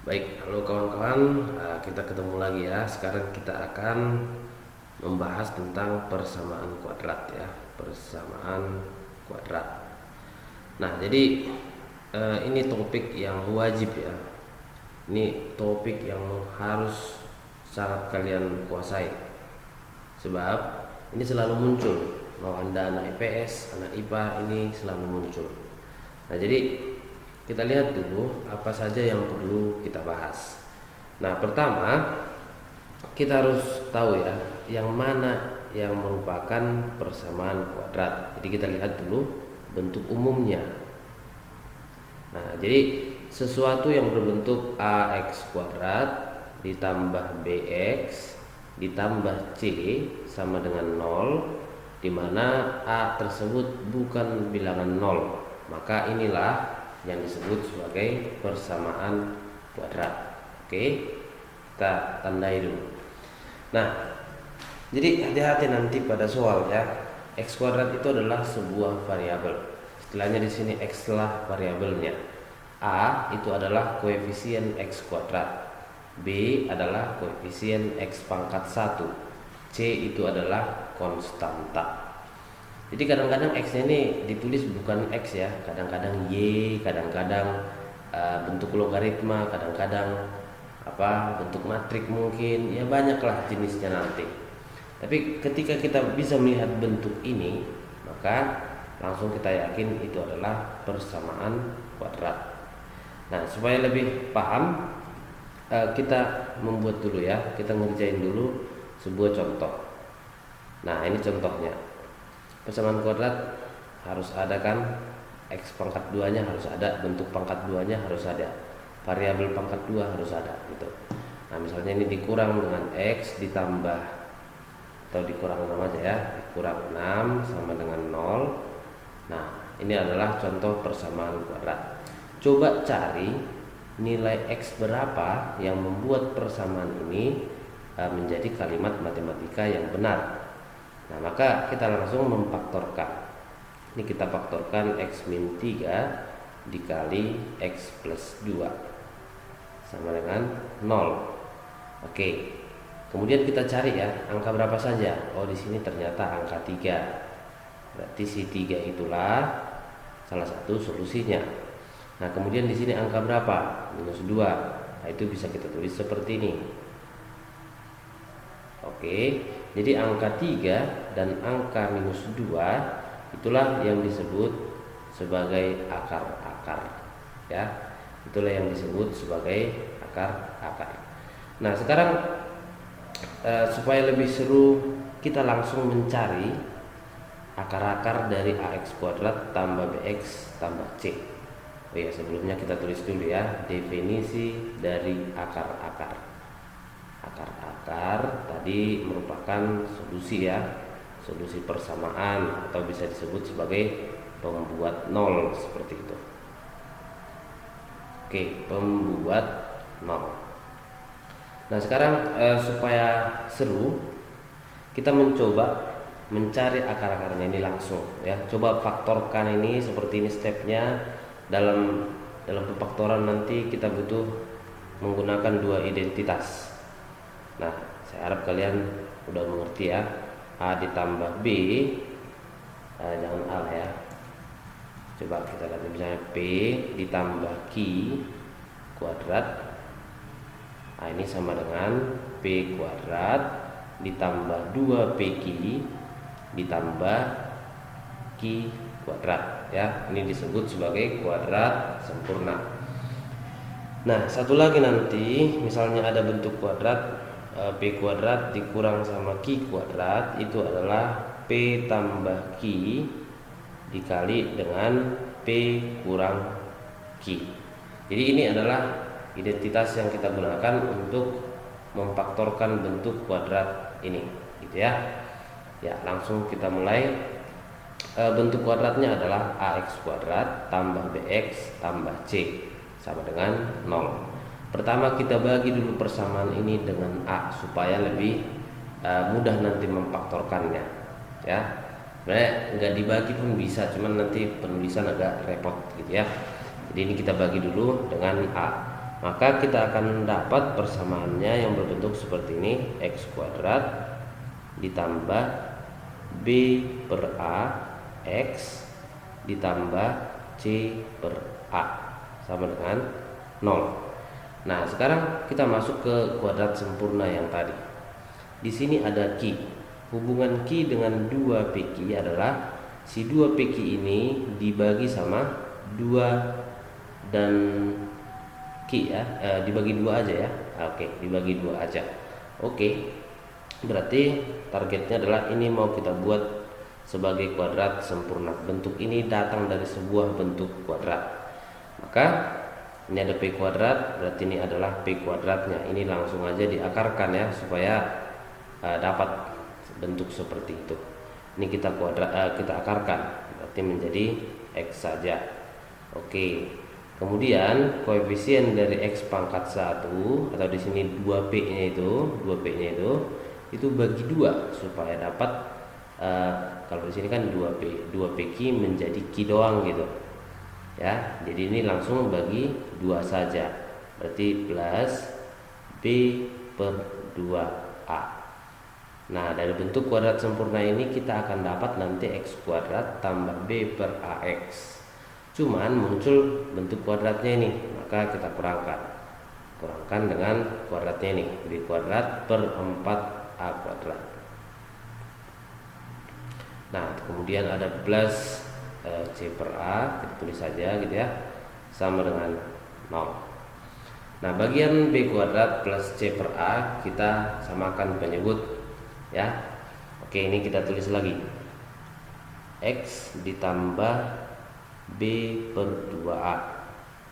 Baik, halo kawan-kawan, kita ketemu lagi ya. Sekarang kita akan membahas tentang persamaan kuadrat ya, persamaan kuadrat. Nah, jadi ini topik yang wajib ya. Ini topik yang harus sangat kalian kuasai. Sebab ini selalu muncul. Mau Anda anak IPS, anak IPA, ini selalu muncul. Nah, jadi kita lihat dulu apa saja yang perlu kita bahas. Nah, pertama kita harus tahu ya, yang mana yang merupakan persamaan kuadrat. Jadi kita lihat dulu bentuk umumnya. Nah, jadi sesuatu yang berbentuk ax kuadrat ditambah bx ditambah c sama dengan 0, di mana a tersebut bukan bilangan 0, maka inilah yang disebut sebagai persamaan kuadrat. Oke, kita tandai dulu. Nah, jadi hati-hati nanti pada soal ya. X kuadrat itu adalah sebuah variabel. Istilahnya di sini x lah variabelnya. A itu adalah koefisien x kuadrat. B adalah koefisien x pangkat 1. C itu adalah konstanta. Jadi kadang-kadang x-nya ini ditulis bukan x ya, kadang-kadang y, kadang-kadang bentuk logaritma, kadang-kadang bentuk matrik mungkin, ya banyaklah jenisnya nanti. Tapi ketika kita bisa melihat bentuk ini, maka langsung kita yakin itu adalah persamaan kuadrat. Nah, supaya lebih paham, kita membuat dulu ya, kita ngerjain dulu sebuah contoh. Nah, ini contohnya. Persamaan kuadrat harus ada kan, x pangkat 2 nya harus ada, bentuk pangkat 2 nya harus ada, variabel pangkat 2 harus ada gitu. Nah, misalnya ini dikurang dengan x ditambah, atau dikurang 6 aja ya, dikurang 6 sama dengan 0. Nah, ini adalah contoh persamaan kuadrat. Coba cari nilai x berapa yang membuat persamaan ini menjadi kalimat matematika yang benar. Nah, maka kita langsung memfaktorkan. Ini kita faktorkan x min 3 dikali x plus 2 sama dengan 0. Oke. Kemudian kita cari ya, angka berapa saja? Oh, di sini ternyata angka 3. Berarti si 3 itulah salah satu solusinya. Nah, kemudian di sini angka berapa? Minus 2. Nah, itu bisa kita tulis seperti ini. Oke, jadi angka 3 dan angka minus 2 itulah yang disebut sebagai akar-akar ya. Itulah yang disebut sebagai akar-akar. Nah, sekarang supaya lebih seru, kita langsung mencari akar-akar dari ax kuadrat tambah bx tambah c. Oh ya, sebelumnya kita tulis dulu ya definisi dari akar-akar. Akar-akar tadi merupakan solusi ya, solusi persamaan atau bisa disebut sebagai pembuat nol seperti itu. Oke, pembuat nol. Nah, sekarang supaya seru, kita mencoba mencari akar-akarnya ini langsung ya. Coba faktorkan ini seperti ini stepnya. Dalam pemfaktoran nanti kita butuh menggunakan dua identitas. Nah, saya harap kalian udah mengerti ya. A ditambah B, jangan A ya. Coba kita lihat misalnya P ditambah Q kuadrat. Nah, ini sama dengan P kuadrat ditambah 2PQ ditambah Q kuadrat ya. Ini disebut sebagai kuadrat sempurna. Nah, satu lagi nanti misalnya ada bentuk kuadrat P kuadrat dikurang sama Q kuadrat, itu adalah P tambah Q dikali dengan P kurang Q. Jadi ini adalah identitas yang kita gunakan untuk memfaktorkan bentuk kuadrat ini gitu ya. Ya, langsung kita mulai. Bentuk kuadratnya adalah ax kuadrat tambah bx tambah c sama dengan 0. Pertama kita bagi dulu persamaan ini dengan A supaya lebih mudah nanti memfaktorkannya ya. Sebenarnya nggak dibagi pun bisa, cuman nanti penulisan agak repot gitu ya. Jadi ini kita bagi dulu dengan A. Maka kita akan dapat persamaannya yang berbentuk seperti ini, X kuadrat ditambah B per A X ditambah C per A sama dengan 0. Nah, sekarang kita masuk ke kuadrat sempurna yang tadi. Di sini ada Q. Hubungan Q dengan 2PQ adalah si 2PQ ini dibagi sama 2 dan Q ya, dibagi 2 aja ya. Oke, dibagi 2 aja. Oke. Berarti targetnya adalah ini mau kita buat sebagai kuadrat sempurna. Bentuk ini datang dari sebuah bentuk kuadrat. Maka ini ada P kuadrat, berarti ini adalah P kuadratnya. Ini langsung aja diakarkan ya supaya dapat bentuk seperti itu. Ini kita akarkan, berarti menjadi X saja. Oke. Kemudian koefisien dari X pangkat 1 atau di sini 2P-nya itu bagi 2 supaya dapat kalau di sini kan 2PQ menjadi Q doang gitu. Ya, jadi ini langsung bagi 2 saja. Berarti plus B per 2A. Nah, dari bentuk kuadrat sempurna ini kita akan dapat nanti X kuadrat tambah B per AX. Cuman muncul bentuk kuadratnya ini, maka kita kurangkan dengan kuadratnya ini, B kuadrat per 4A kuadrat. Nah, kemudian ada plus C per A, kita tulis saja gitu ya, sama dengan 0. Nah, bagian B kuadrat plus C per A kita samakan penyebut ya. Oke, ini kita tulis lagi, X ditambah B per 2A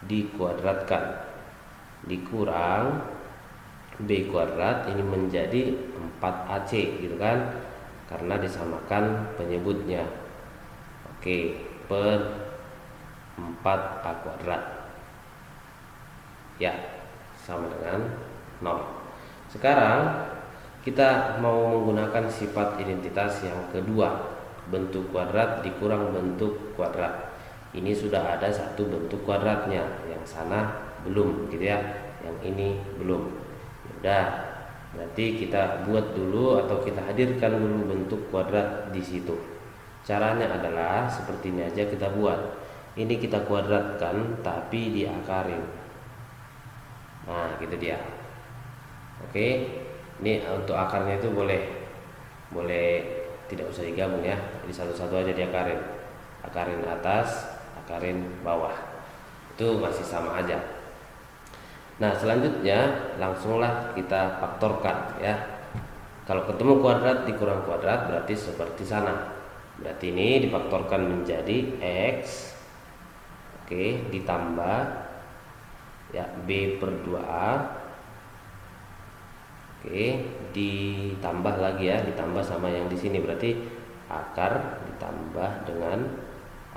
dikuadratkan dikurang B kuadrat ini menjadi 4AC gitu kan, karena disamakan penyebutnya. Oke, per 4A kuadrat ya, sama dengan 0. Sekarang kita mau menggunakan sifat identitas yang kedua, bentuk kuadrat dikurang bentuk kuadrat. Ini sudah ada satu bentuk kuadratnya, yang sana belum gitu ya, yang ini belum. Udah, berarti kita buat dulu atau kita hadirkan dulu bentuk kuadrat di situ. Caranya adalah seperti ini aja kita buat. Ini kita kuadratkan tapi diakarin. Nah, gitu dia. Oke, ini untuk akarnya itu boleh tidak usah digabung ya. Jadi satu-satu aja diakarin. Akarin atas, akarin bawah, itu masih sama aja. Nah, selanjutnya langsunglah kita faktorkan ya. Kalau ketemu kuadrat dikurang kuadrat berarti seperti sana. Berarti ini difaktorkan menjadi X, oke, ditambah ya B per 2A, oke, ditambah lagi ya, ditambah sama yang di sini, berarti akar ditambah dengan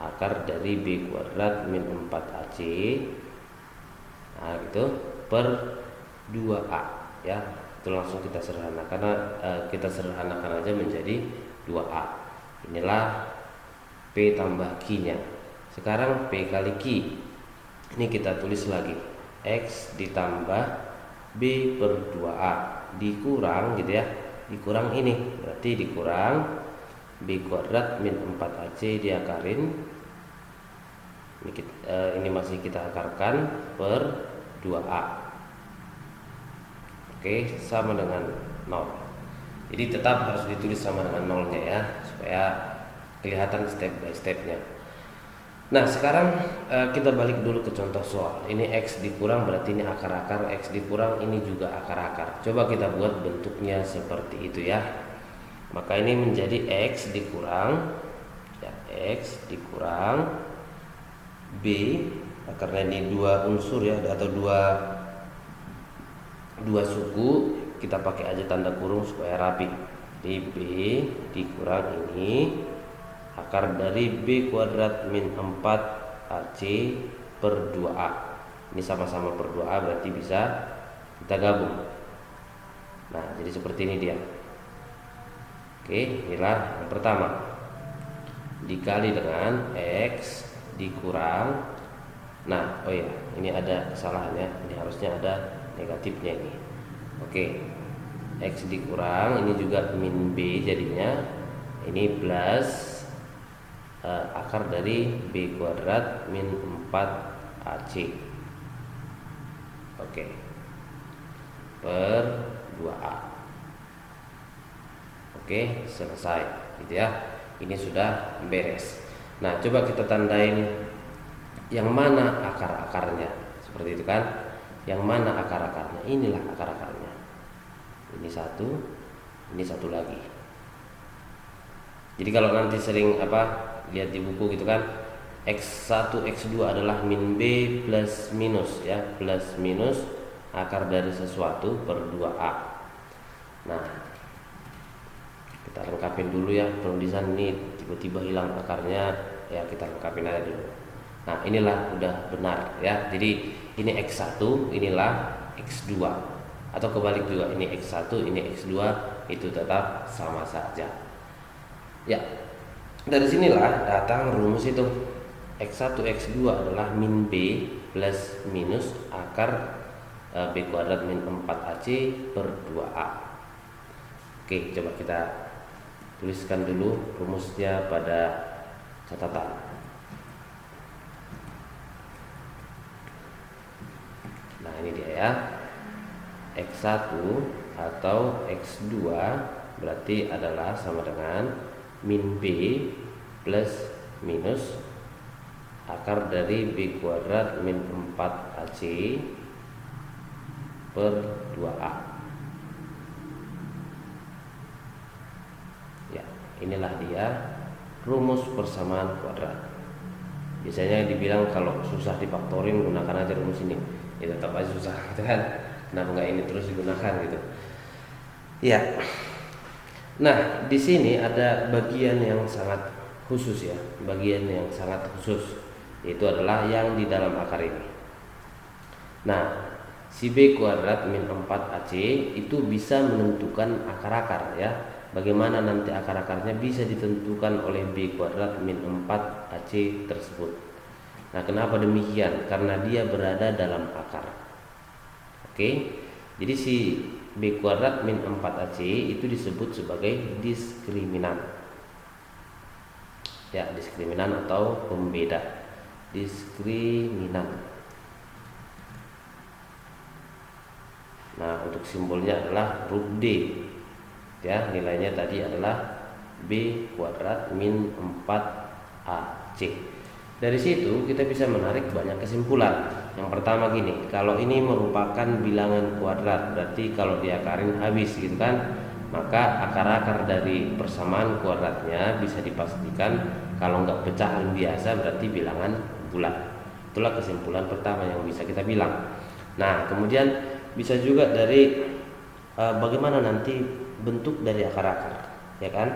akar dari B kuadrat min 4AC, nah gitu, per 2A ya. Itu langsung kita sederhanakan aja menjadi 2A. Inilah P tambah Q-nya. Sekarang P kali Q, ini kita tulis lagi, X ditambah B per 2A dikurang gitu ya, dikurang ini berarti dikurang B kuadrat min 4AC diakarin, ini masih kita akarkan per 2A. Oke, sama dengan 0. Jadi tetap harus ditulis sama dengan 0-nya ya, supaya kelihatan step by stepnya. Nah, sekarang kita balik dulu ke contoh soal. Ini X dikurang berarti ini akar-akar, X dikurang ini juga akar-akar. Coba kita buat bentuknya seperti itu ya. Maka ini menjadi X dikurang ya, X dikurang B, karena ini dua unsur ya, atau dua suku, kita pakai aja tanda kurung supaya rapi. Jadi B dikurang ini akar dari B kuadrat min 4AC per 2A. Ini sama-sama per 2A berarti bisa kita gabung. Nah, jadi seperti ini dia. Oke, inilah yang pertama. Dikali dengan X dikurang Nah, oh ya, ini ada kesalahannya. Ini harusnya ada negatifnya ini. Oke. X dikurang, ini juga min B jadinya. Ini plus akar dari B kuadrat min 4AC. Oke. Per 2A. Oke, selesai gitu ya. Ini sudah beres. Nah, coba kita tandain yang mana akar-akarnya. Seperti itu kan? Yang mana akar-akarnya? Inilah akar-akarnya. Ini satu, ini satu lagi. Jadi kalau nanti sering lihat di buku gitu kan, X1 X2 adalah min B plus minus ya, plus minus akar dari sesuatu per 2A. Nah, kita lengkapin dulu ya, penulisan ini tiba-tiba hilang akarnya ya, kita lengkapin aja dulu. Nah, inilah udah benar ya. Jadi ini X1, inilah X2. Atau kebalik juga, ini X1, ini X2, itu tetap sama saja. Ya, dari sinilah datang rumus itu. X1, X2 adalah min B plus minus akar B kuadrat min 4AC per 2A. Oke, coba kita tuliskan dulu rumusnya pada catatan. Nah, ini dia ya. X1 atau X2 berarti adalah sama dengan min B plus minus akar dari B kuadrat min 4AC per 2A. Ya, inilah dia rumus persamaan kuadrat. Biasanya dibilang kalau susah difaktorin gunakan aja rumus ini. Ya tetap aja susah gitu kan. Kenapa nggak ini terus digunakan gitu? Ya. Nah, di sini ada bagian yang sangat khusus ya, bagian yang sangat khusus, yaitu adalah yang di dalam akar ini. Nah, si B kuadrat min 4AC itu bisa menentukan akar-akar ya. Bagaimana nanti akar-akarnya bisa ditentukan oleh B kuadrat min 4AC tersebut. Nah, kenapa demikian? Karena dia berada dalam akar. Oke, jadi si B kuadrat min 4AC itu disebut sebagai diskriminan. Ya, diskriminan atau pembeda. Diskriminan. Nah, untuk simbolnya adalah huruf D. Ya, nilainya tadi adalah B kuadrat min 4AC. Dari situ kita bisa menarik banyak kesimpulan. Yang pertama gini, kalau ini merupakan bilangan kuadrat, berarti kalau diakarin habis gitu kan, maka akar-akar dari persamaan kuadratnya bisa dipastikan kalau nggak pecahan biasa berarti bilangan bulat. Itulah kesimpulan pertama yang bisa kita bilang. Nah, kemudian bisa juga dari bagaimana nanti bentuk dari akar-akar, ya kan?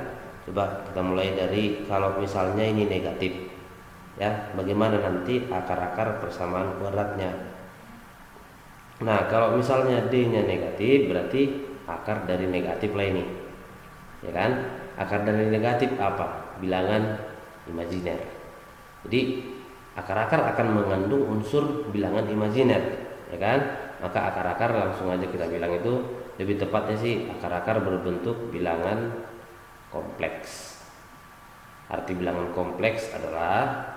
Coba kita mulai dari kalau misalnya ini negatif. Ya, bagaimana nanti akar-akar persamaan kuadratnya. Nah, kalau misalnya D-nya negatif, berarti akar dari negatif lah ini. Ya kan? Akar dari negatif apa? Bilangan imajiner. Jadi, akar-akar akan mengandung unsur bilangan imajiner, ya kan? Maka akar-akar langsung aja kita bilang itu lebih tepatnya sih akar-akar berbentuk bilangan kompleks. Arti bilangan kompleks adalah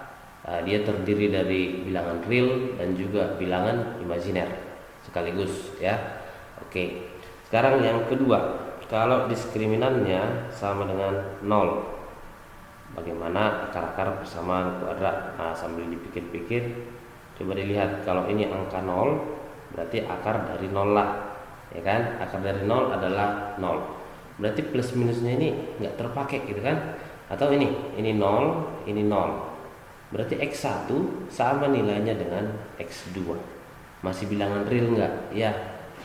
dia terdiri dari bilangan real dan juga bilangan imajiner sekaligus ya. Oke. Sekarang yang kedua, kalau diskriminannya sama dengan 0. Bagaimana akar-akar persamaan kuadrat? Nah, sambil dipikir-pikir, coba dilihat kalau ini angka 0, berarti akar dari 0 lah. Ya kan? Akar dari 0 adalah 0. Berarti plus minusnya ini nggak terpakai gitu kan? Atau ini 0, ini 0. Berarti X1 sama nilainya dengan X2. Masih bilangan real enggak? Ya,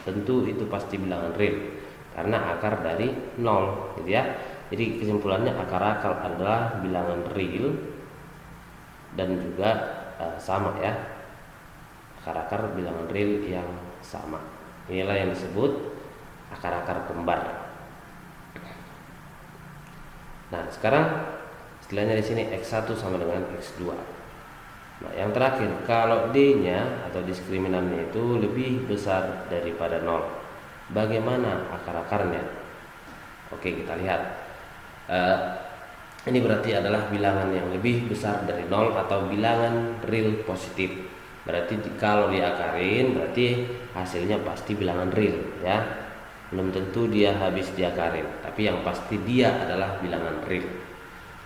tentu itu pasti bilangan real karena akar dari 0 gitu ya. Jadi kesimpulannya akar-akar adalah bilangan real dan juga sama ya. Akar-akar bilangan real yang sama. Inilah yang disebut akar-akar kembar. Nah, sekarang istilahnya di sini X1 sama dengan X2. Nah, yang terakhir, kalau D-nya atau diskriminannya itu lebih besar daripada 0, bagaimana akar-akarnya? Oke, kita lihat. Eh, ini berarti adalah bilangan yang lebih besar dari 0 atau bilangan real positif. Berarti kalau diakarin berarti hasilnya pasti bilangan real ya. Belum tentu dia habis diakarin, tapi yang pasti dia adalah bilangan real.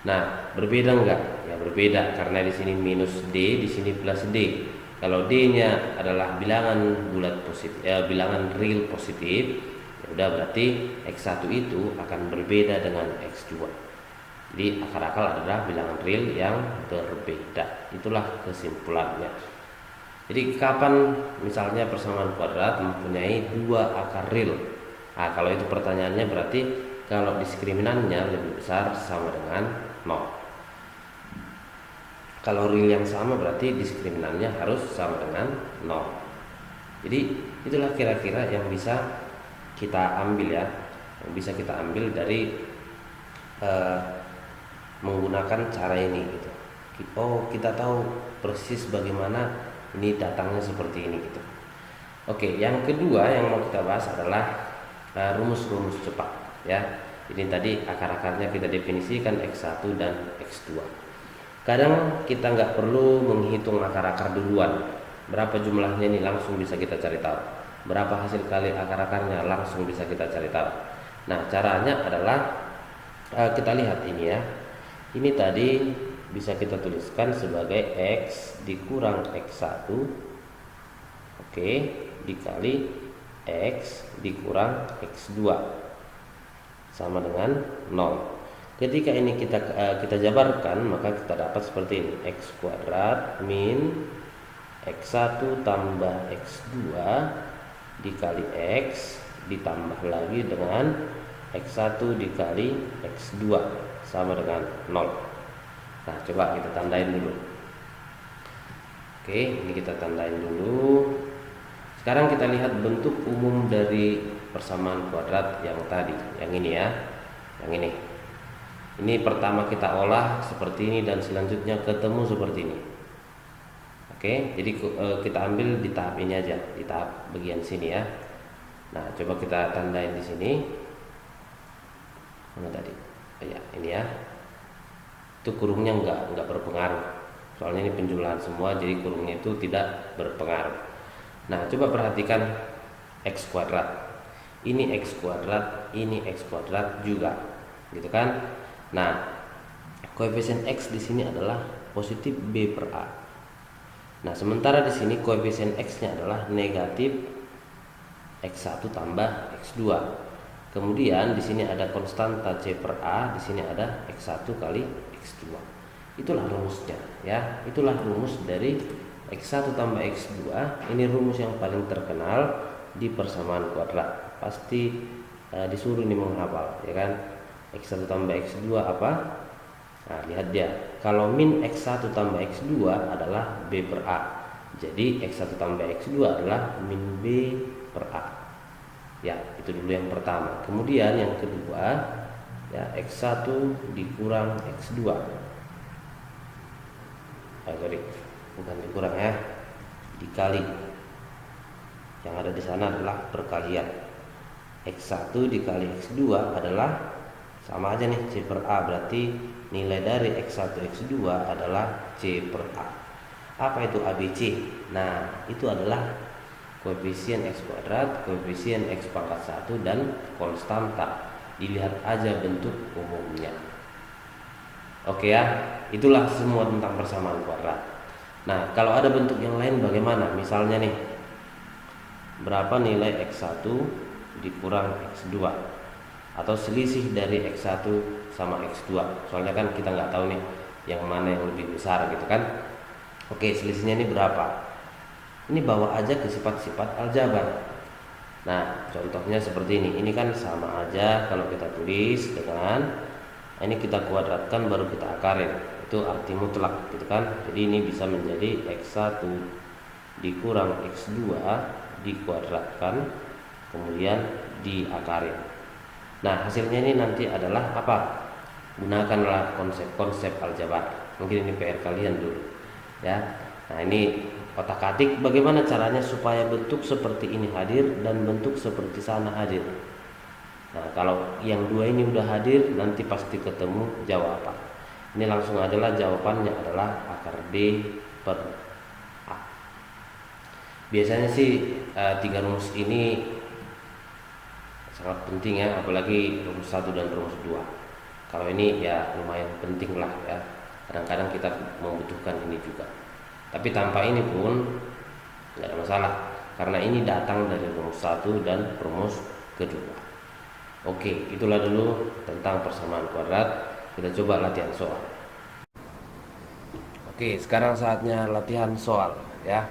Nah, berbeda enggak? Ya berbeda karena di sini minus D, di sini plus D. Kalau D-nya adalah bilangan bulat positif, bilangan real positif, ya udah berarti X1 itu akan berbeda dengan X2. Jadi akar-akar adalah bilangan real yang berbeda. Itulah kesimpulannya. Jadi kapan misalnya persamaan kuadrat mempunyai dua akar real? Nah, kalau itu pertanyaannya berarti kalau diskriminannya lebih besar sama dengan 0. Kalau real yang sama berarti diskriminannya harus sama dengan 0. Jadi itulah kira-kira yang bisa kita ambil ya, yang bisa kita ambil dari menggunakan cara ini gitu. Oh, kita tahu persis bagaimana ini datangnya seperti ini gitu. Oke, yang kedua yang mau kita bahas adalah rumus-rumus cepat ya. Ini tadi akar-akarnya kita definisikan X1 dan X2. Kadang kita nggak perlu menghitung akar-akar duluan. Berapa jumlahnya ini langsung bisa kita cari tahu. Berapa hasil kali akar-akarnya langsung bisa kita cari tahu. Nah, caranya adalah kita lihat ini ya. Ini tadi bisa kita tuliskan sebagai X dikurang X1, oke, dikali X dikurang X2 sama dengan 0. Ketika ini kita jabarkan, maka kita dapat seperti ini. X kuadrat min X1 tambah X2 dikali X ditambah lagi dengan X1 dikali X2 sama dengan 0. Nah, coba kita tandain dulu. Oke, ini kita tandain dulu. Sekarang kita lihat bentuk umum dari persamaan kuadrat yang tadi, yang ini ya, yang ini. Ini pertama kita olah seperti ini dan selanjutnya ketemu seperti ini. Oke, jadi kita ambil di tahap ini aja, di tahap bagian sini ya. Nah, coba kita tandain di sini. Mana tadi? Oh, ya, ini ya. Itu kurungnya enggak berpengaruh. Soalnya ini penjumlahan semua, jadi kurungnya itu tidak berpengaruh. Nah, coba perhatikan X kuadrat. Ini X kuadrat, ini X kuadrat juga. Gitu kan? Nah, koefisien X di sini adalah positif B per A. Nah, sementara di sini koefisien X-nya adalah negatif X1 tambah X2. Kemudian di sini ada konstanta C per A, di sini ada X1 kali X2. Itulah rumusnya ya. Itulah rumus dari X1 tambah X2. Ini rumus yang paling terkenal di persamaan kuadrat. Pasti disuruh ini menghafal ya kan. X1 tambah X2 apa? Nah, lihat dia. Kalau min X1 tambah X2 adalah B per A. Jadi X1 tambah X2 adalah min B per A. Ya, itu dulu yang pertama. Kemudian yang kedua, ya X1 dikurang X2. Sorry, bukan dikurang ya, dikali. Yang ada di sana adalah perkalian. X1 dikali X2 adalah sama aja nih, C per A. Berarti nilai dari X1 X2 adalah C per A. Apa itu ABC? Nah, itu adalah koefisien X kuadrat, koefisien X pangkat 1 dan konstanta. Dilihat aja bentuk umumnya. Oke ya, itulah semua tentang persamaan kuadrat. Nah, kalau ada bentuk yang lain bagaimana? Misalnya nih, berapa nilai X1 dikurang X2? Atau selisih dari X1 sama X2. Soalnya kan kita nggak tahu nih yang mana yang lebih besar gitu kan. Oke, selisihnya ini berapa? Ini bawa aja ke sifat-sifat aljabar. Nah, contohnya seperti ini. Ini kan sama aja kalau kita tulis dengan ini kita kuadratkan baru kita akarin. Itu arti mutlak gitu kan. Jadi ini bisa menjadi X1 dikurang X2 dikuadratkan kemudian diakarin. Nah, hasilnya ini nanti adalah apa? Gunakanlah konsep-konsep aljabar. Mungkin ini PR kalian dulu. ya. Nah, ini otak-atik bagaimana caranya supaya bentuk seperti ini hadir dan bentuk seperti sana hadir. Nah, kalau yang dua ini udah hadir, nanti pasti ketemu jawaban. Ini langsung adalah jawabannya adalah akar D per A. Biasanya sih tiga rumus ini sangat penting ya, apalagi rumus 1 dan rumus 2. Kalau ini ya lumayan penting lah ya. Kadang-kadang kita membutuhkan ini juga. Tapi tanpa ini pun nggak ada masalah, karena ini datang dari rumus 1 dan rumus kedua. Oke, itulah dulu tentang persamaan kuadrat. Kita coba latihan soal. Oke, sekarang saatnya latihan soal ya.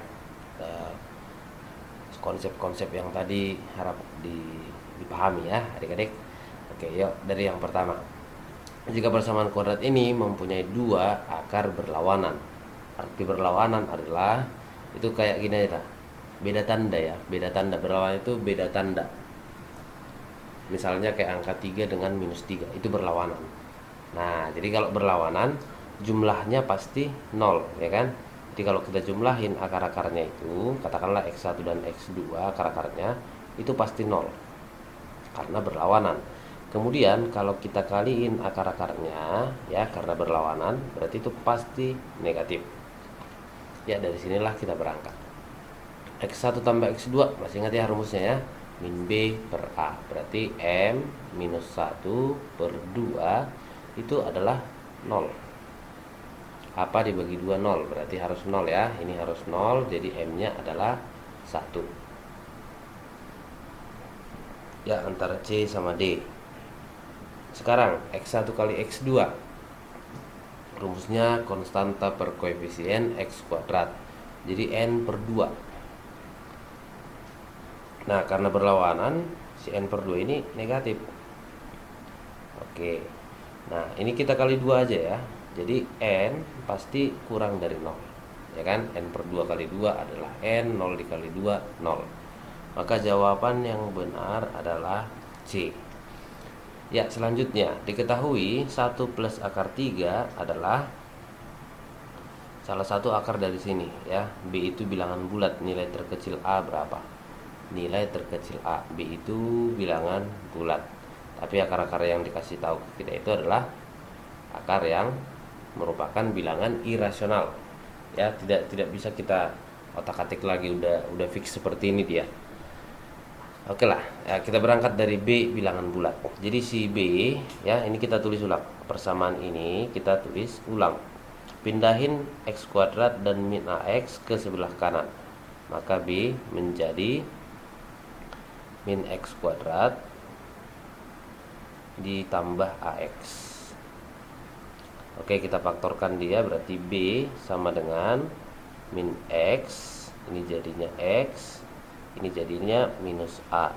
Konsep-konsep yang tadi harap dipahami ya adik-adik. Oke, yuk dari yang pertama. Jika persamaan kuadrat ini mempunyai dua akar berlawanan. Arti berlawanan adalah itu kayak gini ya, beda tanda ya. Beda tanda, berlawanan itu beda tanda. Misalnya kayak angka 3 dengan minus 3, itu berlawanan. Nah, jadi kalau berlawanan jumlahnya pasti 0 ya kan. Jadi kalau kita jumlahin akar-akarnya itu, katakanlah X1 dan X2 akar-akarnya itu pasti 0 karena berlawanan. Kemudian kalau kita kaliin akar-akarnya ya, karena berlawanan berarti itu pasti negatif. Ya, dari sinilah kita berangkat. X1 tambah X2, masih ingat ya rumusnya ya, min B per A. Berarti M minus 1 per 2 itu adalah 0. Apa dibagi 2, 0. Berarti harus 0 ya. Ini harus 0, jadi M-nya adalah 1. Ya, antara C sama D. Sekarang X1 kali X2. Rumusnya konstanta per koefisien X kuadrat. Jadi N per 2. Nah, karena berlawanan, si N per 2 ini negatif. Oke. Nah, ini kita kali 2 aja ya. Jadi N pasti kurang dari 0. Ya kan? N per 2 kali 2 adalah N, 0 dikali 2, 0. Maka jawaban yang benar adalah C. Ya, selanjutnya diketahui 1 plus akar 3 adalah salah satu akar dari sini ya. B itu bilangan bulat, nilai terkecil A berapa? Nilai terkecil A. B itu bilangan bulat. Tapi akar-akar yang dikasih tahu ke kita itu adalah akar yang merupakan bilangan irasional. Ya, tidak bisa kita otak-atik lagi, udah fix seperti ini dia. Oke lah, ya, kita berangkat dari B bilangan bulat. Jadi si B ya, ini kita tulis ulang. Persamaan ini kita tulis ulang. Pindahin X kuadrat dan min AX ke sebelah kanan. Maka B menjadi min X kuadrat ditambah AX. Oke, kita faktorkan dia, berarti B sama dengan min X. Ini jadinya X, ini jadinya minus A.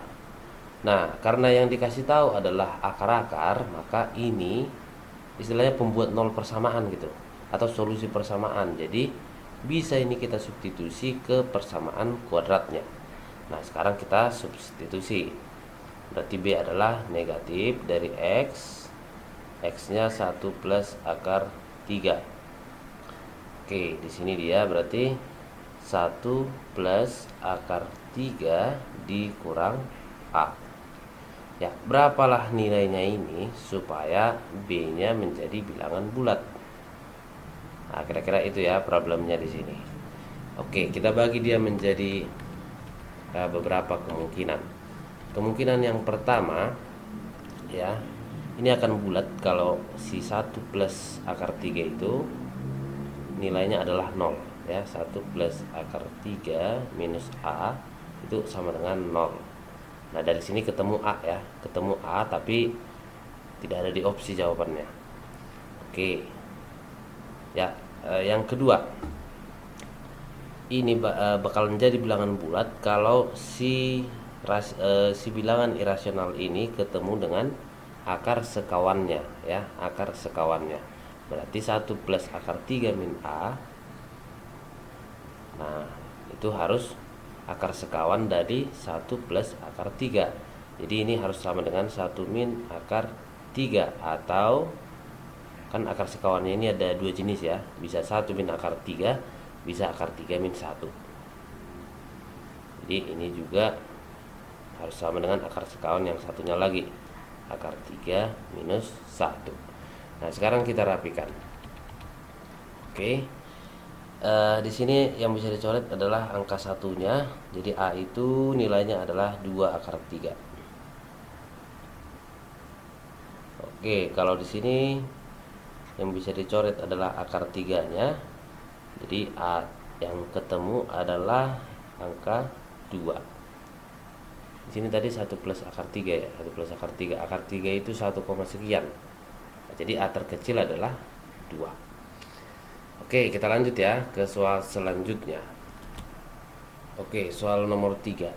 Nah, karena yang dikasih tahu adalah akar-akar, maka ini istilahnya pembuat nol persamaan gitu, atau solusi persamaan. Jadi bisa ini kita substitusi ke persamaan kuadratnya. Nah, sekarang kita substitusi. Berarti B adalah negatif dari X. X-nya 1 plus akar 3. Oke, di sini dia berarti 1 plus akar 3 dikurang A. Ya, berapalah nilainya ini supaya B-nya menjadi bilangan bulat. Nah, kira-kira itu ya problemnya di sini. Oke, kita bagi dia menjadi beberapa kemungkinan. Kemungkinan yang pertama ya, ini akan bulat kalau si 1 plus akar 3 itu nilainya adalah 0 ya. 1 plus akar 3 minus A itu sama dengan 0. Nah, dari sini ketemu A ya, ketemu A tapi tidak ada di opsi jawabannya. Oke. Ya, yang kedua, ini bakal menjadi bilangan bulat kalau si bilangan irasional ini ketemu dengan akar sekawannya ya, akar sekawannya. Berarti 1 plus akar 3 min A. Nah, itu harus akar sekawan dari 1 plus akar 3. Jadi ini harus sama dengan 1 min akar 3, atau kan akar sekawannya ini ada dua jenis ya. Bisa 1 min akar 3 bisa akar 3 min 1. Jadi ini juga harus sama dengan akar sekawan yang satunya lagi, akar 3 minus 1. Nah sekarang kita rapikan. Oke, di sini yang bisa dicoret adalah angka satunya. Jadi A itu nilainya adalah 2 akar 3. Oke, kalau di sini yang bisa dicoret adalah akar 3-nya. Jadi A yang ketemu adalah angka 2. Di sini tadi 1 plus akar 3 ya, 1 plus akar 3. Akar 3 itu 1, sekian. Nah, jadi A terkecil adalah 2. Oke, kita lanjut ya ke soal selanjutnya. Oke, soal nomor 3.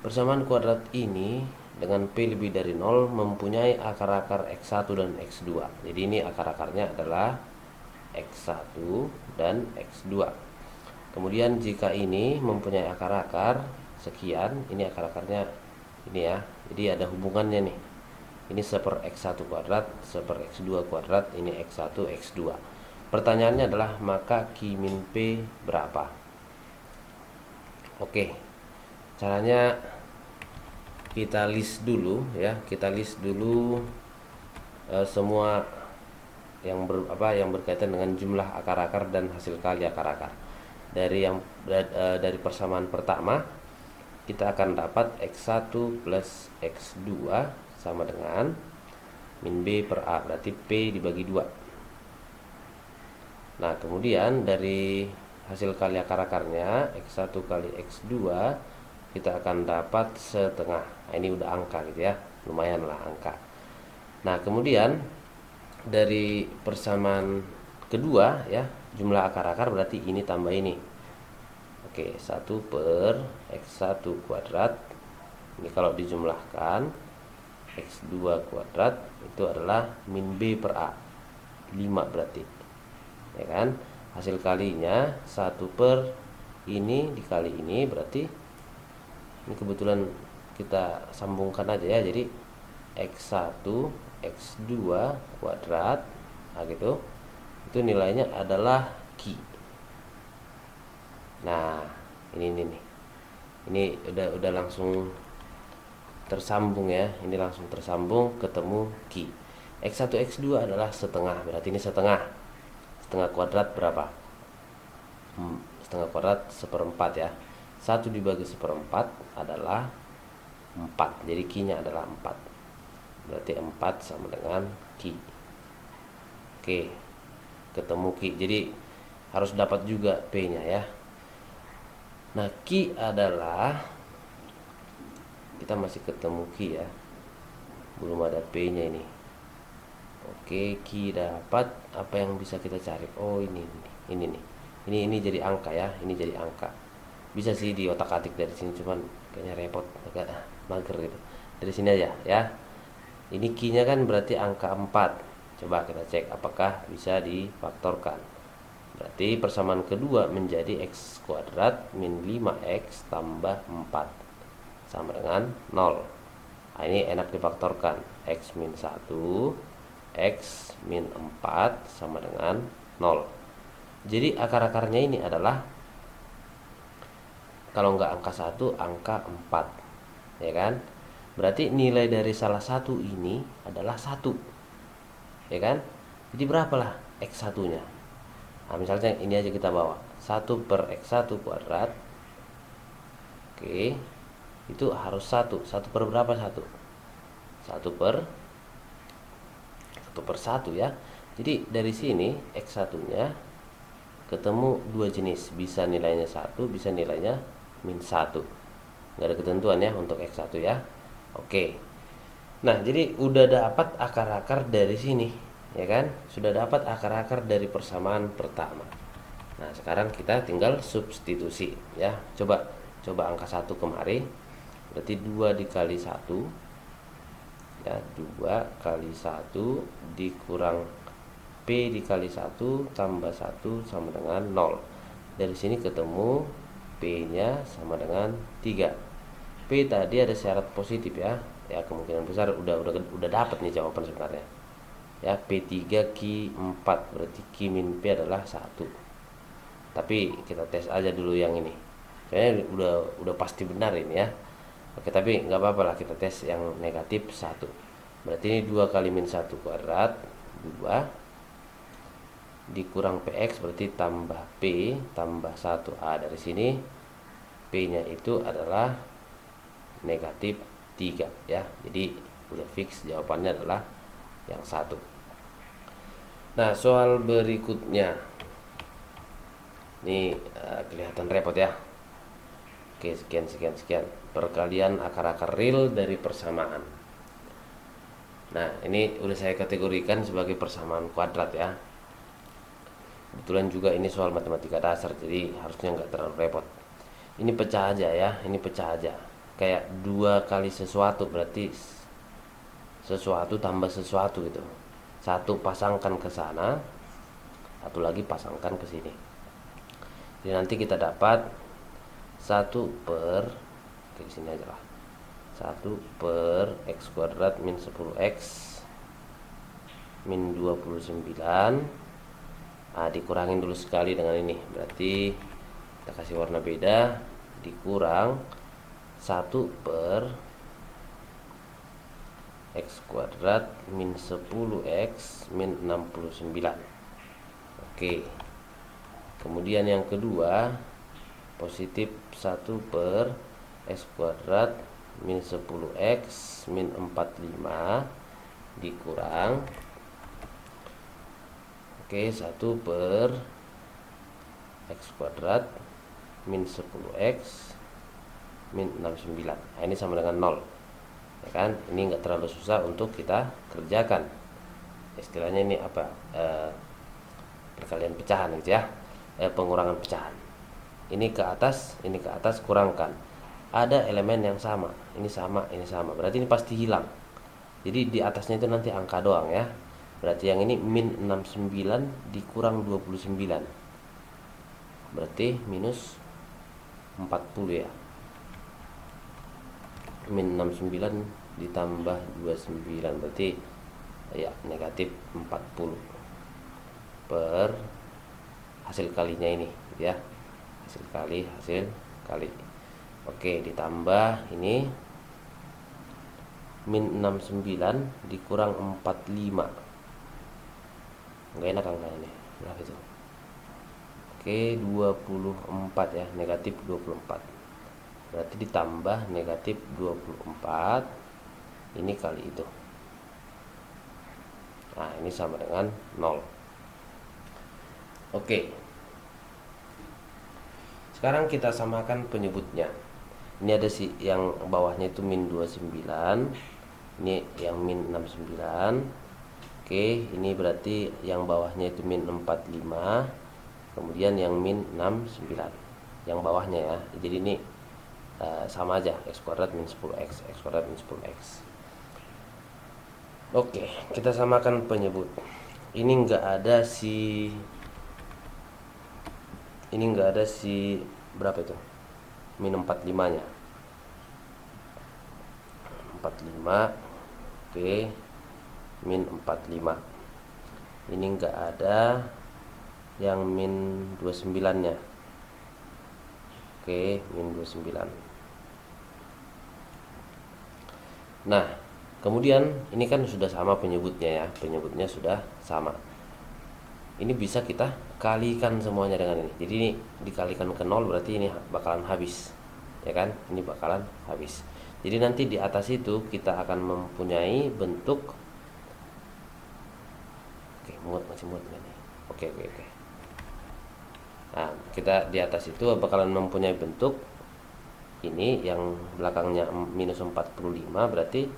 Persamaan kuadrat ini dengan P lebih dari 0 mempunyai akar-akar X1 dan X2. Jadi ini akar-akarnya adalah X1 dan X2. Kemudian jika ini mempunyai akar-akar sekian, ini akar-akarnya ini ya. Jadi ada hubungannya nih. Ini seper X1 kuadrat, seper X2 kuadrat, ini X1, X2. Pertanyaannya adalah maka Q min P berapa? Oke, caranya kita list dulu ya, kita list dulu semua yang berkaitan dengan jumlah akar-akar dan hasil kali akar-akar. Dari persamaan pertama kita akan dapat X1 plus X2 sama dengan min B per A, berarti P dibagi 2. Nah kemudian dari hasil kali akar-akarnya X1 kali X2 kita akan dapat setengah. Nah, ini udah angka gitu ya, lumayan lah angka. Nah kemudian dari persamaan kedua ya, jumlah akar-akar berarti ini tambah ini. Oke, 1 per X1 kuadrat. Ini kalau dijumlahkan X2 kuadrat itu adalah min B per A, 5 berarti. Ya kan? Hasil kalinya 1 per ini dikali ini, berarti ini kebetulan kita sambungkan aja ya. Jadi X1 X2 kuadrat, nah gitu, itu nilainya adalah Q. Nah ini nih, ini udah langsung tersambung ya, ini langsung tersambung ketemu Q. X1 X2 adalah setengah, berarti ini setengah kuadrat berapa? Setengah kuadrat seperempat ya. 1 dibagi seperempat adalah 4, jadi Q-nya adalah 4. Berarti 4 sama dengan Q. Oke, ketemu Q. Jadi harus dapat juga P-nya ya. Nah Q adalah, kita masih ketemu Q ya, belum ada P-nya ini. Oke, Q dapat, apa yang bisa kita cari? Oh ini nih, ini jadi angka ya, ini jadi angka. Bisa sih di otak-atik dari sini, cuman kayaknya repot, agak mager gitu. Dari sini aja ya. Ini Q-nya kan berarti angka 4. Coba kita cek apakah bisa difaktorkan. Berarti persamaan kedua menjadi X kuadrat min 5X tambah 4 sama dengan 0. Nah, ini enak difaktorkan. X min 1, X min 4 sama dengan 0. Jadi akar-akarnya ini adalah, kalau nggak angka 1, angka 4, ya kan? Berarti nilai dari salah satu ini adalah 1, ya kan? Jadi berapalah X1 nya? Nah misalnya ini aja kita bawa 1 per X1 kuadrat. Oke, itu harus 1 per berapa? 1 per 1 ya. Jadi dari sini X1 nya ketemu dua jenis, bisa nilainya 1, bisa nilainya min 1. Nggak ada ketentuan ya untuk X1 ya. Oke, nah jadi udah dapat akar-akar dari sini, ya kan? Sudah dapat akar-akar dari persamaan pertama. Nah sekarang kita tinggal substitusi ya. Coba angka 1 kemari, berarti 2 dikali 1 ya, 2 kali 1 dikurang P dikali 1 tambah 1 sama dengan 0. Dari sini ketemu P nya sama dengan 3. P tadi ada syarat positif ya. Ya kemungkinan besar udah dapat nih jawaban sebenarnya. Ya, P3 Q4 berarti Q min P adalah 1. Tapi kita tes aja dulu yang ini. Kayaknya udah pasti benar ini ya. Oke, tapi nggak apa-apa lah, kita tes yang negatif 1. Berarti ini 2 kali min 1 kuadrat 2 dikurang px, berarti tambah p tambah 1a. Dari sini p nya itu adalah negatif 3 ya. Jadi udah fix jawabannya adalah yang 1. Nah, soal berikutnya ini kelihatan repot ya. Oke, sekian perkalian akar-akar real dari persamaan. Nah, ini udah saya kategorikan sebagai persamaan kuadrat ya. Kebetulan juga ini soal matematika dasar, jadi harusnya nggak terlalu repot. Ini pecah aja ya, ini pecah aja. Kayak 2 kali sesuatu, berarti sesuatu tambah sesuatu gitu. Satu pasangkan ke sana, satu lagi pasangkan ke sini. Jadi nanti kita dapat 1 per, di sini aja lah, 1 per x kuadrat min 10x min 29. Dikurangin dulu sekali dengan ini, berarti kita kasih warna beda, dikurang 1 per x kuadrat min 10x min 69. Oke, kemudian yang kedua positif 1 per x kuadrat min 10x min 45 dikurang 1 per x kuadrat min 10x min 69. Nah, ini sama dengan 0 ya kan. Ini enggak terlalu susah untuk kita kerjakan. Istilahnya ini apa, perkalian pecahan gitu ya, pengurangan pecahan. Ini ke atas kurangkan. Ada elemen yang sama, ini sama, berarti ini pasti hilang. Jadi di atasnya itu nanti angka doang ya. Berarti yang ini min 69 dikurang 29, berarti minus 40 ya. Min 69 ditambah 29 berarti ya negatif 40 per hasil kalinya ini ya. Hasil kali. Oke, ditambah ini min 69 dikurang 45. Enggak enak angka ini. Berapa itu? Oke, 24 ya, negatif 24. Berarti ditambah negatif 24 ini kali itu. Nah, ini sama dengan 0. Oke. Sekarang kita samakan penyebutnya. Ini ada yang bawahnya itu min 29, ini yang min 69. Oke, ini berarti yang bawahnya itu min 45, kemudian yang min 69 yang bawahnya ya. Jadi ini sama aja, x kuadrat min 10x, x kuadrat min 10x. Oke, kita samakan penyebut. Ini enggak ada si berapa itu? Min 45 nya. 45. Oke, min 45. Ini enggak ada yang min 29 nya. Oke, min 29. Nah, kemudian ini kan sudah sama penyebutnya ya, penyebutnya sudah sama. Ini bisa kita kalikan semuanya dengan ini. Jadi ini dikalikan ke 0 berarti ini bakalan habis, ya kan? Ini bakalan habis. Jadi nanti di atas itu kita akan mempunyai bentuk. Oke, masih muat nggak nih? Oke. Nah, kita di atas itu bakalan mempunyai bentuk ini yang belakangnya minus 45, berarti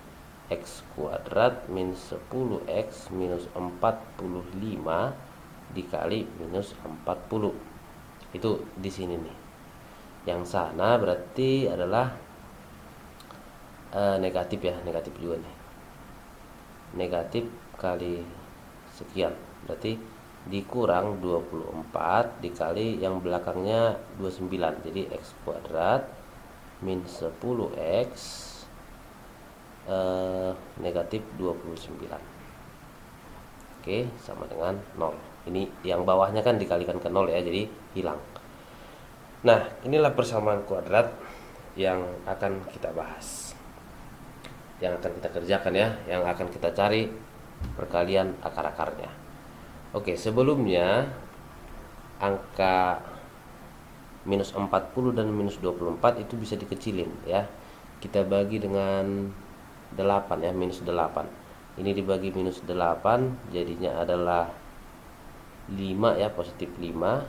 x kuadrat min 10x minus 45 dikali minus 40. Itu di sini nih. Yang sana berarti adalah negatif ya, negatif juga nih. Negatif kali sekian, berarti dikurang 24 dikali yang belakangnya 29. Jadi x kuadrat min 10x negatif 29. Oke, sama dengan 0. Ini yang bawahnya kan dikalikan ke 0 ya, jadi hilang. Nah, inilah persamaan kuadrat yang akan kita bahas, yang akan kita kerjakan ya, yang akan kita cari perkalian akar-akarnya. Oke, sebelumnya angka minus 40 dan minus 24 itu bisa dikecilin ya. Kita bagi dengan 8 ya, minus 8. Ini dibagi minus 8 jadinya adalah 5 ya, positif 5.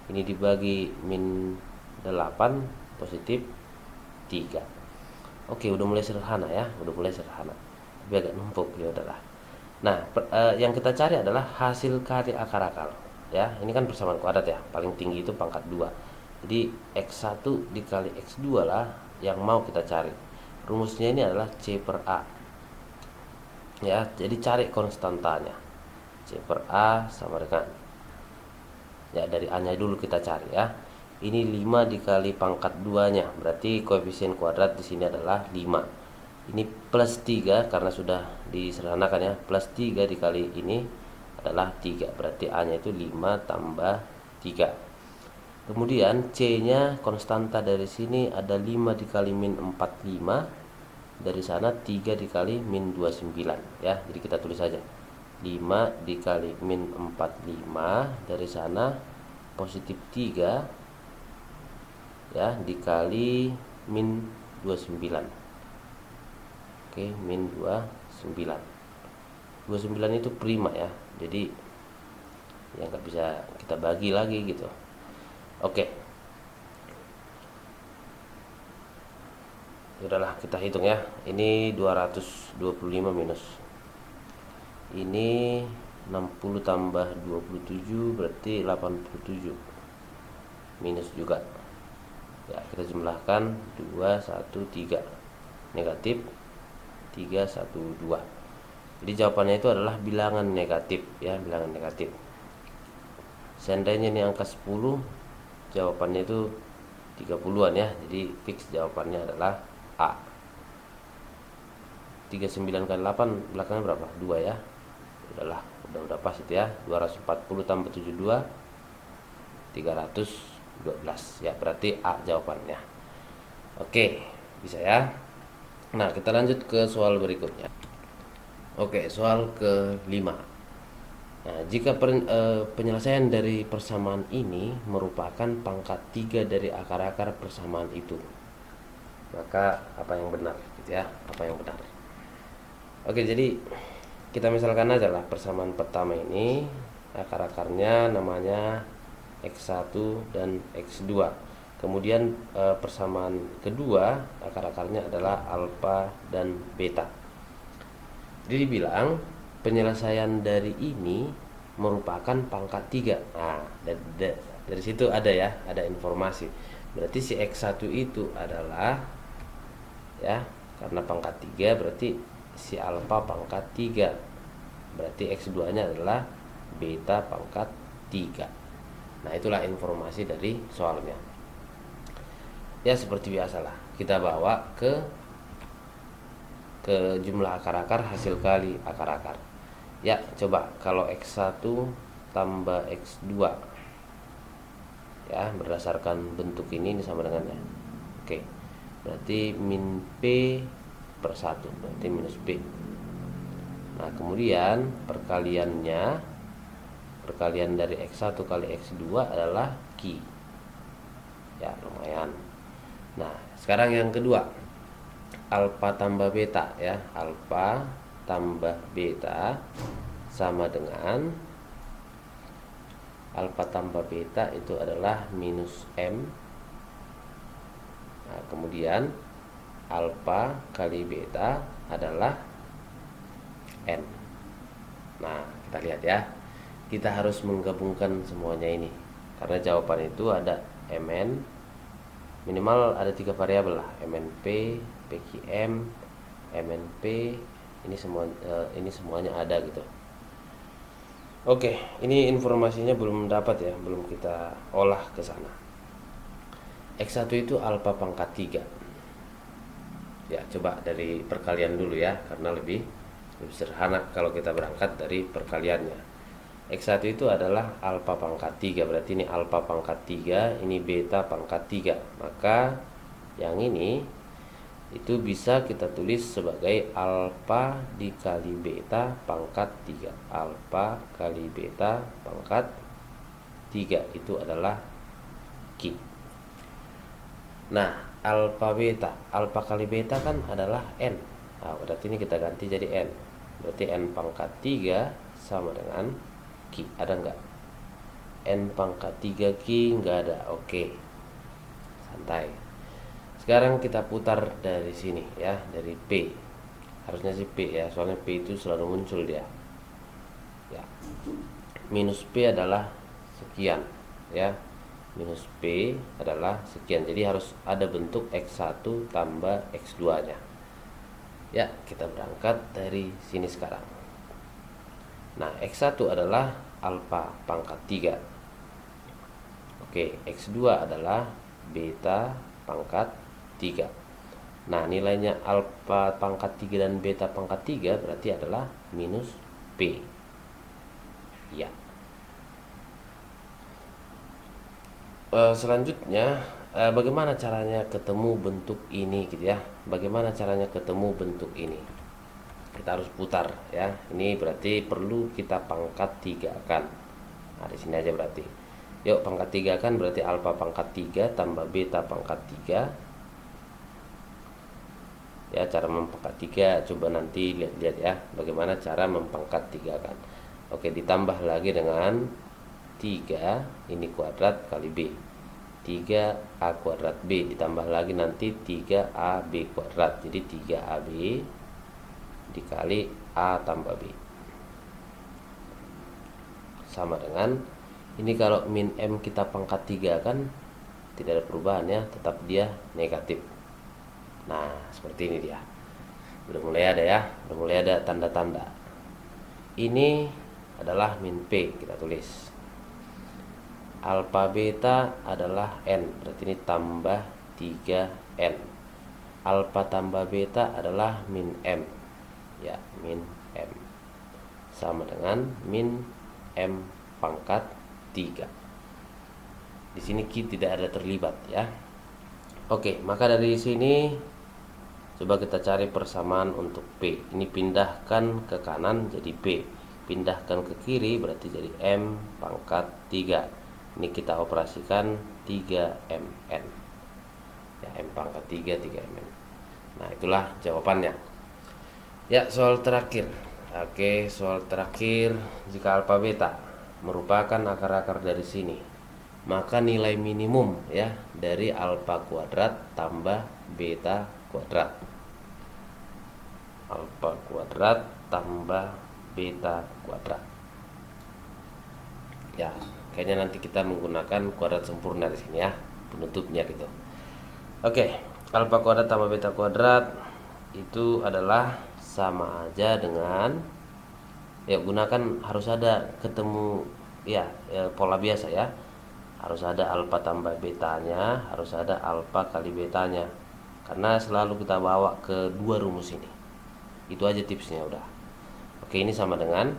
Ini dibagi min 8 positif 3. Oke, udah mulai sederhana ya, udah mulai sederhana. Tapi agak numpuk ya udahlah. Nah, yang kita cari adalah hasil kali akar-akar ya. Ini kan persamaan kuadrat ya, paling tinggi itu pangkat 2. Jadi X1 dikali X2 lah yang mau kita cari. Rumusnya ini adalah C per A ya, jadi cari konstantanya. C per A sama dengan, ya dari A nya dulu kita cari ya. Ini 5 dikali pangkat 2 nya, berarti koefisien kuadrat di sini adalah 5. Ini plus 3 karena sudah disederhanakan ya, plus 3 dikali ini adalah 3, berarti A nya itu 5 tambah 3. Kemudian C nya konstanta dari sini ada 5 dikali min 45, dari sana 3 dikali min 29 ya, jadi kita tulis saja 5 dikali min 45, dari sana positif 3 ya, dikali min 29. Oke, min 29. 29 itu prima ya, jadi ya nggak bisa kita bagi lagi gitu. Oke, udahlah kita hitung ya. Ini 225 minus, ini 60 tambah 27 berarti 87 minus juga ya. Kita jumlahkan 2 1 3, negatif 3 1 2. Jadi jawabannya itu adalah bilangan negatif ya, bilangan negatif. Seandainya ini angka 10, jawabannya itu 30-an ya, jadi fix jawabannya adalah A. 39 kali 8 belakangnya berapa? 2 ya. Udahlah, udah pas itu ya. 240 tambah 72 312 ya, berarti A jawabannya. Oke, bisa ya. Nah, kita lanjut ke soal berikutnya. Oke, soal ke-5. Nah, jika penyelesaian dari persamaan ini merupakan pangkat 3 dari akar-akar persamaan itu, maka apa yang benar gitu ya, apa yang benar. Oke, jadi kita misalkan aja lah persamaan pertama ini akar-akarnya namanya X1 dan X2. Kemudian persamaan kedua akar-akarnya adalah alfa dan beta. Jadi dibilang penyelesaian dari ini merupakan pangkat 3. Nah, dari situ ada ya, ada informasi. Berarti si X1 itu adalah ya, karena pangkat 3 berarti si alfa pangkat 3. Berarti X2 nya adalah beta pangkat 3. Nah, itulah informasi dari soalnya. Ya, seperti biasalah, kita bawa ke jumlah akar-akar, hasil kali akar-akar. Ya, coba kalau X1 tambah X2 ya, berdasarkan bentuk ini sama dengannya. Oke, berarti min P per 1, berarti minus P. Nah, kemudian perkalian dari X1 kali X2 adalah Q ya, lumayan. Nah, sekarang yang kedua, alfa tambah beta ya, alfa tambah beta sama dengan alfa tambah beta itu adalah minus M. Nah, kemudian alfa kali beta adalah N. Nah, kita lihat ya, kita harus menggabungkan semuanya ini karena jawaban itu ada Mn, minimal ada 3 variabel lah, MNP, PQM, MNP, ini semuanya ada gitu. Oke, ini informasinya belum dapat ya, belum kita olah ke sana. X1 itu alfa pangkat 3. Ya, coba dari perkalian dulu ya, karena lebih Lebih sederhana kalau kita berangkat dari perkaliannya. X1 itu adalah alfa pangkat 3, berarti ini alfa pangkat 3, ini beta pangkat 3. Maka yang ini itu bisa kita tulis sebagai alfa dikali beta pangkat 3. Alfa kali beta pangkat 3 itu adalah Q. Nah, alfa kali beta kan adalah N. Nah, berarti ini kita ganti jadi N. Berarti N pangkat 3 sama dengan Q. Ada nggak? N pangkat 3 Q nggak ada. Oke, santai. Sekarang kita putar dari sini ya, dari P. Harusnya sih P ya, soalnya P itu selalu muncul dia. Ya. Minus P adalah sekian ya. Minus P adalah sekian. Jadi harus ada bentuk X1 tambah X2-nya. Ya, kita berangkat dari sini sekarang. Nah, X1 adalah alfa pangkat 3. Oke, X2 adalah beta pangkat 3. Nah, nilainya alfa pangkat 3 dan beta pangkat 3 berarti adalah minus P. Ya. Selanjutnya, bagaimana caranya ketemu bentuk ini gitu ya? Bagaimana caranya ketemu bentuk ini? Kita harus putar ya. Ini berarti perlu kita pangkat 3 kan. Nah, di sini aja berarti. Yuk, pangkat 3 kan berarti alfa pangkat 3 tambah beta pangkat 3. Ya, cara mempangkat 3 coba nanti lihat-lihat ya, bagaimana cara mempangkat 3 kan. Oke, ditambah lagi dengan 3 ini kuadrat kali B, 3A kuadrat B, ditambah lagi nanti 3AB kuadrat, jadi 3AB dikali A tambah B sama dengan ini. Kalau min M kita pangkat 3 kan tidak ada perubahan ya, tetap dia negatif. Nah, seperti ini dia. Udah mulai ada ya, udah mulai ada tanda-tanda. Ini adalah min P, kita tulis. Alfa beta adalah N, berarti ini tambah 3N. Alfa tambah beta adalah min M. Ya, min M. Sama dengan min M pangkat 3. Di sini Q tidak ada terlibat ya. Oke, maka dari sini coba kita cari persamaan untuk P. Ini pindahkan ke kanan jadi P. Pindahkan ke kiri berarti jadi M pangkat 3. Ini kita operasikan 3mn. Ya, M pangkat 3, 3mn. Nah, itulah jawabannya. Ya, soal terakhir. Oke, soal terakhir, jika alfa beta merupakan akar-akar dari sini, maka nilai minimum ya dari alfa kuadrat tambah beta kuadrat. Alfa kuadrat tambah beta kuadrat. Ya, kayaknya nanti kita menggunakan kuadrat sempurna di sini ya, penutupnya gitu. Oke, alfa kuadrat tambah beta kuadrat itu adalah sama aja dengan ya, gunakan harus ada ketemu ya, pola biasa ya. Harus ada alfa tambah betanya, harus ada alfa kali betanya. Karena selalu kita bawa ke dua rumus ini. Itu aja tipsnya udah. Oke, ini sama dengan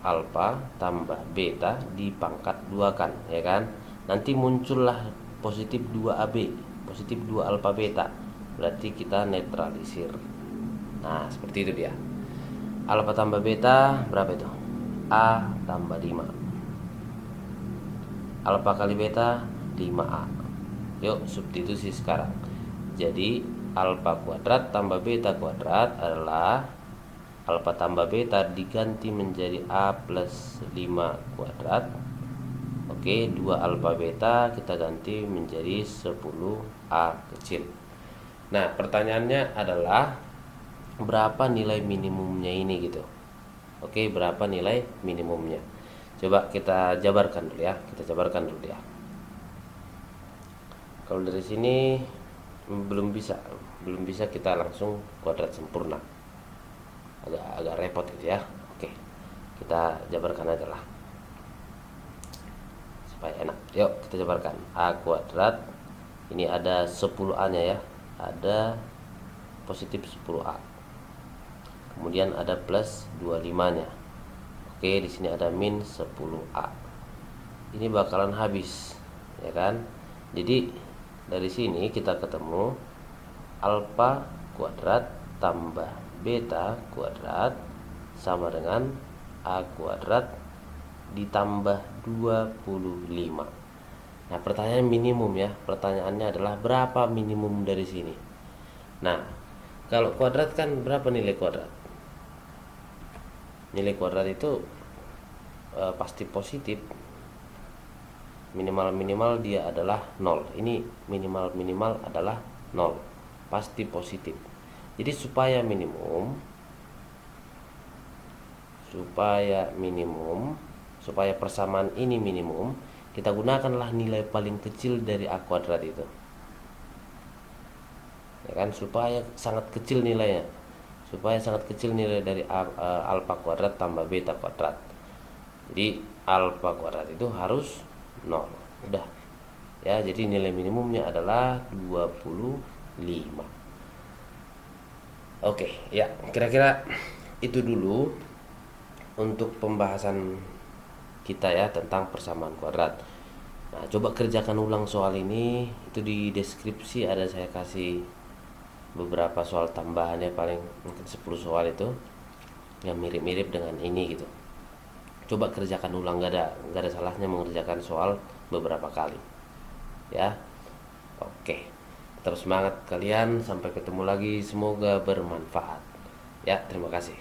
alfa tambah beta dipangkat 2 kan, ya kan? Nanti muncullah positif 2AB, positif 2 alfa beta. Berarti kita netralisir. Nah, seperti itu dia. Alfa tambah beta berapa itu? A tambah 5. Alfa kali beta 5A. Yuk, substitusi sekarang. Jadi alfa kuadrat tambah beta kuadrat adalah alfa tambah beta diganti menjadi A plus 5 kuadrat. Oke, 2 alfa beta kita ganti menjadi 10A kecil. Nah, pertanyaannya adalah berapa nilai minimumnya ini gitu. Oke, berapa nilai minimumnya? Coba kita jabarkan dulu ya. Kalau dari sini belum bisa kita langsung kuadrat sempurna. Agak repot gitu ya. Oke, kita jabarkan aja lah supaya enak. Yuk, kita jabarkan. A kuadrat ini ada 10A nya ya, ada positif 10A kemudian ada plus 25 nya. Oke, di sini ada min 10A. Ini bakalan habis, ya kan? Jadi dari sini kita ketemu alfa kuadrat tambah beta kuadrat sama dengan A kuadrat ditambah 25. Nah, pertanyaan minimum ya. Pertanyaannya adalah berapa minimum dari sini? Nah, kalau kuadrat kan berapa nilai kuadrat? Nilai kuadrat itu pasti positif. Minimal dia adalah 0. Ini minimal adalah 0. Pasti positif. Jadi supaya persamaan ini minimum, kita gunakanlah nilai paling kecil dari A kuadrat itu, ya kan, supaya sangat kecil nilainya, dari alfa kuadrat tambah beta kuadrat. Jadi alfa kuadrat itu harus 0. Udah ya, jadi nilai minimumnya adalah 25. Oke ya, kira-kira itu dulu untuk pembahasan kita ya tentang persamaan kuadrat. Nah, coba kerjakan ulang soal ini. Itu di deskripsi ada saya kasih beberapa soal tambahan ya, paling mungkin 10 soal itu yang mirip-mirip dengan ini gitu. Coba kerjakan ulang, gak ada salahnya mengerjakan soal beberapa kali ya. Oke, terus semangat kalian, sampai ketemu lagi, semoga bermanfaat ya. Terima kasih.